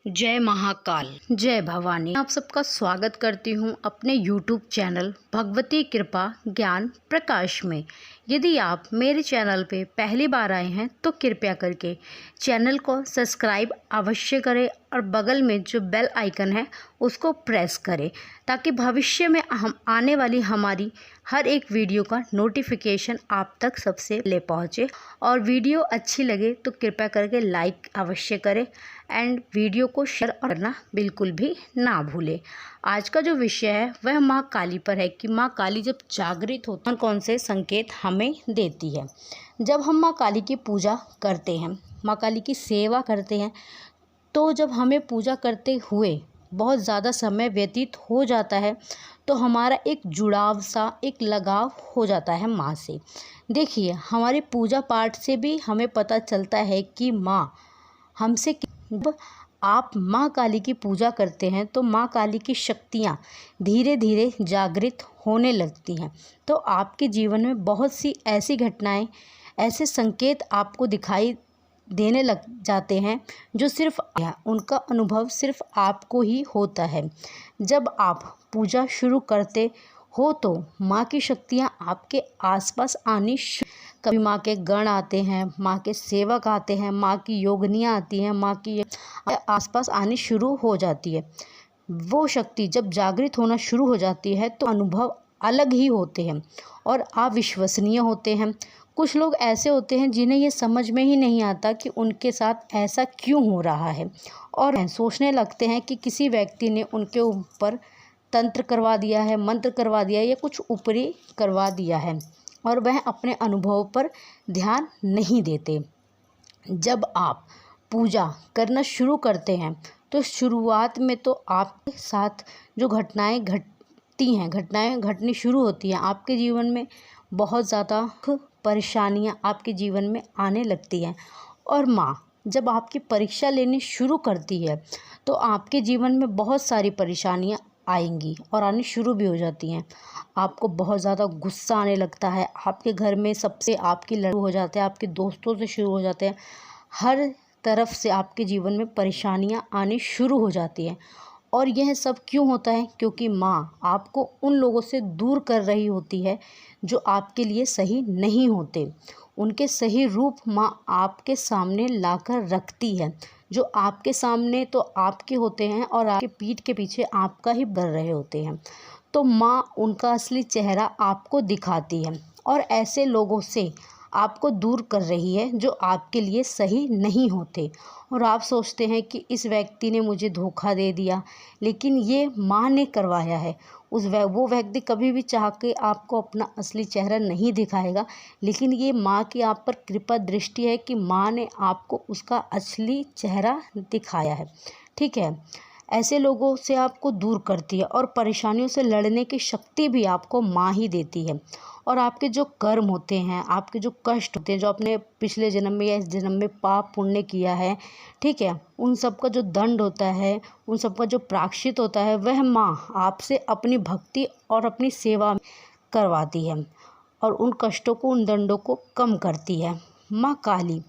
जय महाकाल, जय भवानी। आप सबका स्वागत करती हूँ अपने YouTube चैनल भगवती कृपा ज्ञान प्रकाश में। यदि आप मेरे चैनल पे पहली बार आए हैं तो कृपया करके चैनल को सब्सक्राइब अवश्य करें और बगल में जो बेल आइकन है उसको प्रेस करें ताकि भविष्य में हम आने वाली हमारी हर एक वीडियो का नोटिफिकेशन आप तक सबसे पहले पहुँचे। और वीडियो अच्छी लगे तो कृपया करके लाइक अवश्य करें एंड वीडियो को शेयर करना बिल्कुल भी ना भूलें। आज का जो विषय है वह माँ काली पर है कि माँ काली जब जागृत होती है कौन से संकेत हमें देती है। जब हम माँ काली की पूजा करते हैं, माँ काली की सेवा करते हैं, तो जब हमें पूजा करते हुए बहुत ज़्यादा समय व्यतीत हो जाता है तो हमारा एक जुड़ाव सा, एक लगाव हो जाता है माँ से। देखिए, हमारे पूजा पाठ से भी हमें पता चलता है कि माँ हमसे जब आप माँ काली की पूजा करते हैं तो माँ काली की शक्तियाँ धीरे धीरे जागृत होने लगती हैं। तो आपके जीवन में बहुत सी ऐसी घटनाएं, ऐसे संकेत आपको दिखाई देने लग जाते हैं जो सिर्फ उनका अनुभव सिर्फ आपको ही होता है। जब आप पूजा शुरू करते हो तो माँ की शक्तियाँ आपके आसपास आनी कभी माँ के गण आते हैं, माँ के सेवक आते हैं, माँ की योगिनियाँ आती हैं, माँ की आसपास आनी शुरू हो जाती है। वो शक्ति जब जागृत होना शुरू हो जाती है तो अनुभव अलग ही होते हैं और अविश्वसनीय होते हैं। कुछ लोग ऐसे होते हैं जिन्हें ये समझ में ही नहीं आता कि उनके साथ ऐसा क्यों हो रहा है और सोचने लगते हैं कि किसी व्यक्ति ने उनके ऊपर तंत्र करवा दिया है, मंत्र करवा दिया है या कुछ ऊपरी करवा दिया है और वह अपने अनुभव पर ध्यान नहीं देते। जब आप पूजा करना शुरू करते हैं तो शुरुआत में तो आपके साथ जो घटनाएं घटनी शुरू होती हैं, आपके जीवन में बहुत ज़्यादा परेशानियां आपके जीवन में आने लगती हैं। और माँ जब आपकी परीक्षा लेनी शुरू करती है तो आपके जीवन में बहुत सारी परेशानियां आएंगी और आनी शुरू भी हो जाती हैं। आपको बहुत ज़्यादा गुस्सा आने लगता है, आपके घर में सबसे आपकी लड़ाई हो जाते हैं, आपके दोस्तों से शुरू हो जाते हैं, हर तरफ से आपके जीवन में परेशानियां आनी शुरू हो जाती हैं। और यह सब क्यों होता है? क्योंकि माँ आपको उन लोगों से दूर कर रही होती है जो आपके लिए सही नहीं होते। उनके सही रूप माँ आपके सामने लाकर रखती है, जो आपके सामने तो आपके होते हैं और आपके पीठ के पीछे आपका ही बढ़ रहे होते हैं। तो माँ उनका असली चेहरा आपको दिखाती है और ऐसे लोगों से आपको दूर कर रही है जो आपके लिए सही नहीं होते। और आप सोचते हैं कि इस व्यक्ति ने मुझे धोखा दे दिया, लेकिन ये माँ ने करवाया है। वो व्यक्ति कभी भी चाह के आपको अपना असली चेहरा नहीं दिखाएगा, लेकिन ये माँ की आप पर कृपा दृष्टि है कि माँ ने आपको उसका असली चेहरा दिखाया है। ठीक है, ऐसे लोगों से आपको दूर करती है और परेशानियों से लड़ने की शक्ति भी आपको माँ ही देती है। और आपके जो कर्म होते हैं, आपके जो कष्ट होते हैं, जो आपने पिछले जन्म में या इस जन्म में पाप पुण्य किया है, ठीक है, उन सब का जो दंड होता है, उन सब का जो प्रायश्चित होता है, वह माँ आपसे अपनी भक्ति और अपनी सेवा करवाती है और उन कष्टों को, उन दंडों को कम करती है। माँ काली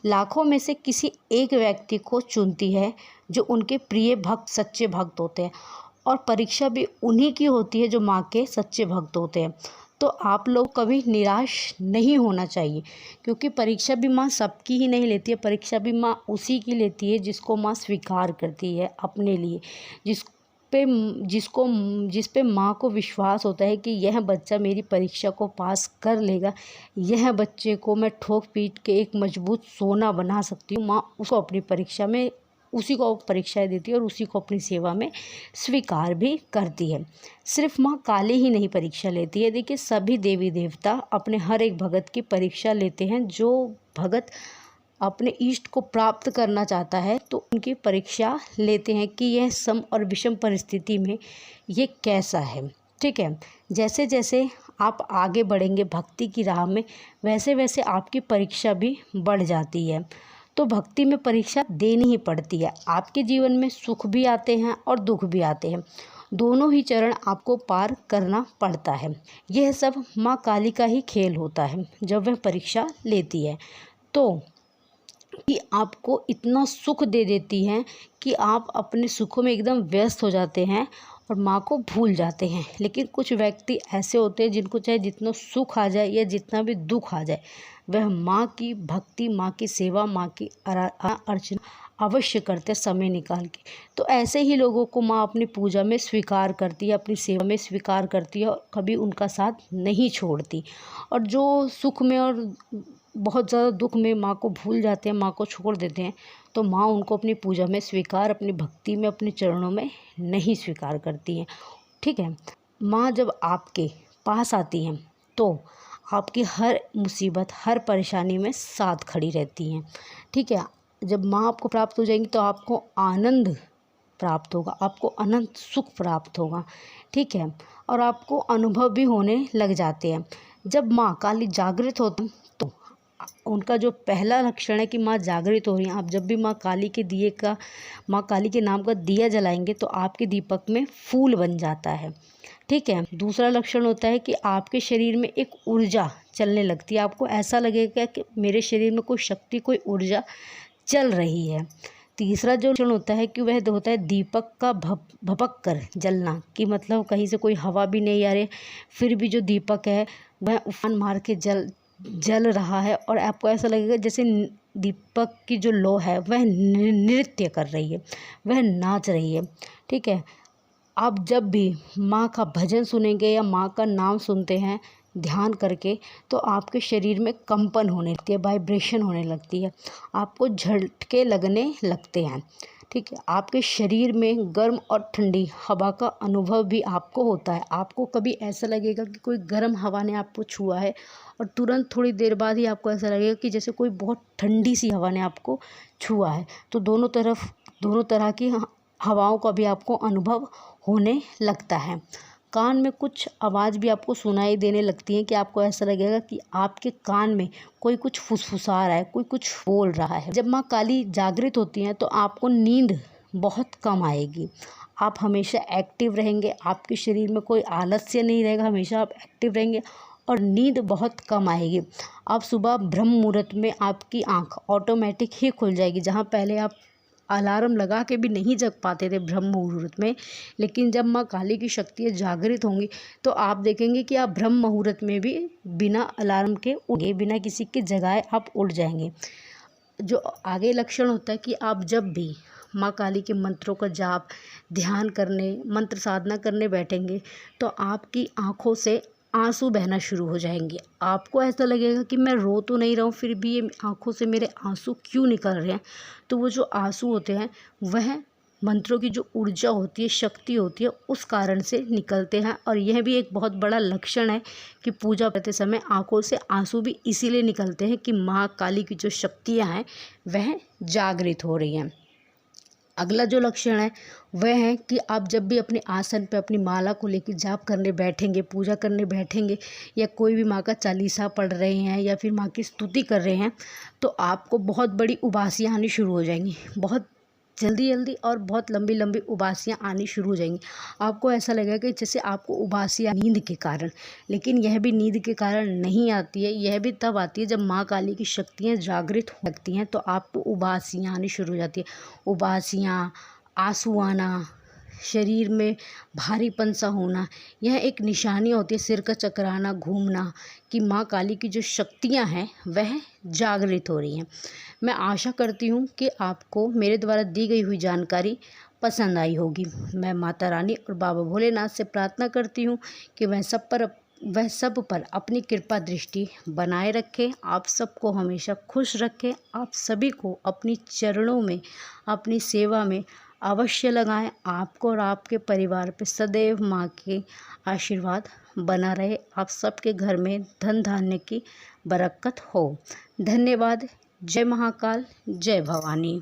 लाखों में से किसी एक व्यक्ति को चुनती है जो उनके प्रिय भक्त, सच्चे भक्त होते हैं। और परीक्षा भी उन्हीं की होती है जो माँ के सच्चे भक्त होते हैं। तो आप लोग कभी निराश नहीं होना चाहिए, क्योंकि परीक्षा भी माँ सबकी ही नहीं लेती है। परीक्षा भी माँ उसी की लेती है जिसको माँ स्वीकार करती है अपने लिए, जिस पे माँ को विश्वास होता है कि यह बच्चा मेरी परीक्षा को पास कर लेगा, यह बच्चे को मैं ठोक पीट के एक मजबूत सोना बना सकती हूँ। माँ उसको अपनी परीक्षा में उसी को परीक्षाएं देती है और उसी को अपनी सेवा में स्वीकार भी करती है। सिर्फ माँ काली ही नहीं परीक्षा लेती है। देखिए, सभी देवी देवता अपने हर एक भगत की परीक्षा लेते हैं। जो भगत अपने इष्ट को प्राप्त करना चाहता है तो उनकी परीक्षा लेते हैं कि यह सम और विषम परिस्थिति में ये कैसा है। ठीक है, जैसे जैसे आप आगे बढ़ेंगे भक्ति की राह में, वैसे वैसे आपकी परीक्षा भी बढ़ जाती है। तो भक्ति में परीक्षा देनी ही पड़ती है। आपके जीवन में सुख भी आते हैं और दुख भी आते हैं, दोनों ही चरण आपको पार करना पड़ता है। यह सब माँ काली का ही खेल होता है जब वह परीक्षा लेती है। तो कि आपको इतना सुख दे देती हैं कि आप अपने सुखों में एकदम व्यस्त हो जाते हैं और माँ को भूल जाते हैं। लेकिन कुछ व्यक्ति ऐसे होते हैं जिनको चाहे जितना सुख आ जाए या जितना भी दुख आ जाए, वह माँ की भक्ति, माँ की सेवा, माँ की अर्चना अवश्य करते समय निकाल के। तो ऐसे ही लोगों को माँ अपनी पूजा में स्वीकार करती है, अपनी सेवा में स्वीकार करती है और कभी उनका साथ नहीं छोड़ती। और जो सुख में और बहुत ज़्यादा दुख में माँ को भूल जाते हैं, माँ को छोड़ देते हैं, तो माँ उनको अपनी पूजा में स्वीकार, अपनी भक्ति में, अपने चरणों में नहीं स्वीकार करती हैं। ठीक है। माँ जब आपके पास आती हैं तो आपकी हर मुसीबत, हर परेशानी में साथ खड़ी रहती हैं। ठीक है। जब माँ आपको प्राप्त हो जाएंगी तो आपको आनंद प्राप्त होगा, आपको अनंत सुख प्राप्त होगा। ठीक है। और आपको अनुभव भी होने लग जाते हैं। जब माँ काली जागृत होती तो उनका जो पहला लक्षण है कि माँ जागृत हो रही हैं। आप जब भी माँ काली के नाम का दिया जलाएंगे तो आपके दीपक में फूल बन जाता है। ठीक है। दूसरा लक्षण होता है कि आपके शरीर में एक ऊर्जा चलने लगती है। आपको ऐसा लगेगा कि मेरे शरीर में कोई शक्ति, कोई ऊर्जा चल रही है। तीसरा जो लक्षण होता है कि वह होता है दीपक का भपक कर जलना, कि मतलब कहीं से कोई हवा भी नहीं आ रही, फिर भी जो दीपक है वह उफान मार के जल रहा है और आपको ऐसा लगेगा जैसे दीपक की जो लौ है वह नृत्य कर रही है, वह नाच रही है। ठीक है। आप जब भी माँ का भजन सुनेंगे या माँ का नाम सुनते हैं ध्यान करके, तो आपके शरीर में कंपन होने लगती है, वाइब्रेशन होने लगती है, आपको झटके लगने लगते हैं। ठीक है। आपके शरीर में गर्म और ठंडी हवा का अनुभव भी आपको होता है। आपको कभी ऐसा लगेगा कि कोई गर्म हवा ने आपको छुआ है और तुरंत थोड़ी देर बाद ही आपको ऐसा लगेगा कि जैसे कोई बहुत ठंडी सी हवा ने आपको छुआ है। तो दोनों तरह की हवाओं का भी आपको अनुभव होने लगता है। कान में कुछ आवाज़ भी आपको सुनाई देने लगती है कि आपको ऐसा लगेगा कि आपके कान में कोई कुछ फुसफुसा रहा है, कोई कुछ बोल रहा है। जब माँ काली जागृत होती हैं तो आपको नींद बहुत कम आएगी। आप हमेशा एक्टिव रहेंगे, आपके शरीर में कोई आलस्य नहीं रहेगा, हमेशा आप एक्टिव रहेंगे और नींद बहुत कम आएगी। आप सुबह ब्रह्म मुहूर्त में आपकी आँख ऑटोमेटिक ही खुल जाएगी। जहाँ पहले आप अलार्म लगा के भी नहीं जग पाते थे ब्रह्म मुहूर्त में, लेकिन जब माँ काली की शक्तियाँ जागृत होंगी तो आप देखेंगे कि आप ब्रह्म मुहूर्त में भी बिना अलार्म के उठे, बिना किसी के जगाए आप उठ जाएंगे। जो आगे लक्षण होता है कि आप जब भी माँ काली के मंत्रों का जाप, ध्यान करने, मंत्र साधना करने बैठेंगे तो आपकी आँखों से आंसू बहना शुरू हो जाएंगे। आपको ऐसा लगेगा कि मैं रो तो नहीं रहा हूँ, फिर भी ये आंखों से मेरे आंसू क्यों निकल रहे हैं। तो वो जो आंसू होते हैं वह मंत्रों की जो ऊर्जा होती है, शक्ति होती है, उस कारण से निकलते हैं। और यह भी एक बहुत बड़ा लक्षण है कि पूजा करते समय आंखों से आंसू भी इसीलिए निकलते हैं कि माँ काली की जो शक्तियाँ हैं वह जागृत हो रही हैं। अगला जो लक्षण है वह है कि आप जब भी अपने आसन पे अपनी माला को लेकर जाप करने बैठेंगे, पूजा करने बैठेंगे या कोई भी माँ का चालीसा पढ़ रहे हैं या फिर माँ की स्तुति कर रहे हैं, तो आपको बहुत बड़ी उबासियाँ आनी शुरू हो जाएंगी। बहुत जल्दी और बहुत लंबी लंबी उबासियाँ आनी शुरू हो जाएंगी। आपको ऐसा लगेगा कि जैसे आपको उबासियाँ नींद के कारण, लेकिन यह भी नींद के कारण नहीं आती है। यह भी तब आती है जब माँ काली की शक्तियाँ जागृत हो लगती हैं तो आपको उबासियाँ आनी शुरू हो जाती है। उबासियाँ, आंसू आना, शरीर में भारीपन सा होना, यह एक निशानी होती है, सिर का चकराना, घूमना, कि माँ काली की जो शक्तियाँ हैं वह जागृत हो रही हैं। मैं आशा करती हूँ कि आपको मेरे द्वारा दी गई हुई जानकारी पसंद आई होगी। मैं माता रानी और बाबा भोलेनाथ से प्रार्थना करती हूँ कि वह सब पर अपनी कृपा दृष्टि बनाए रखें, आप सबको हमेशा खुश रखें, आप सभी को अपनी चरणों में, अपनी सेवा में अवश्य लगाएं। आपको और आपके परिवार पे सदैव माँ के आशीर्वाद बना रहे। आप सबके घर में धन धान्य की बरकत हो। धन्यवाद। जय महाकाल, जय भवानी।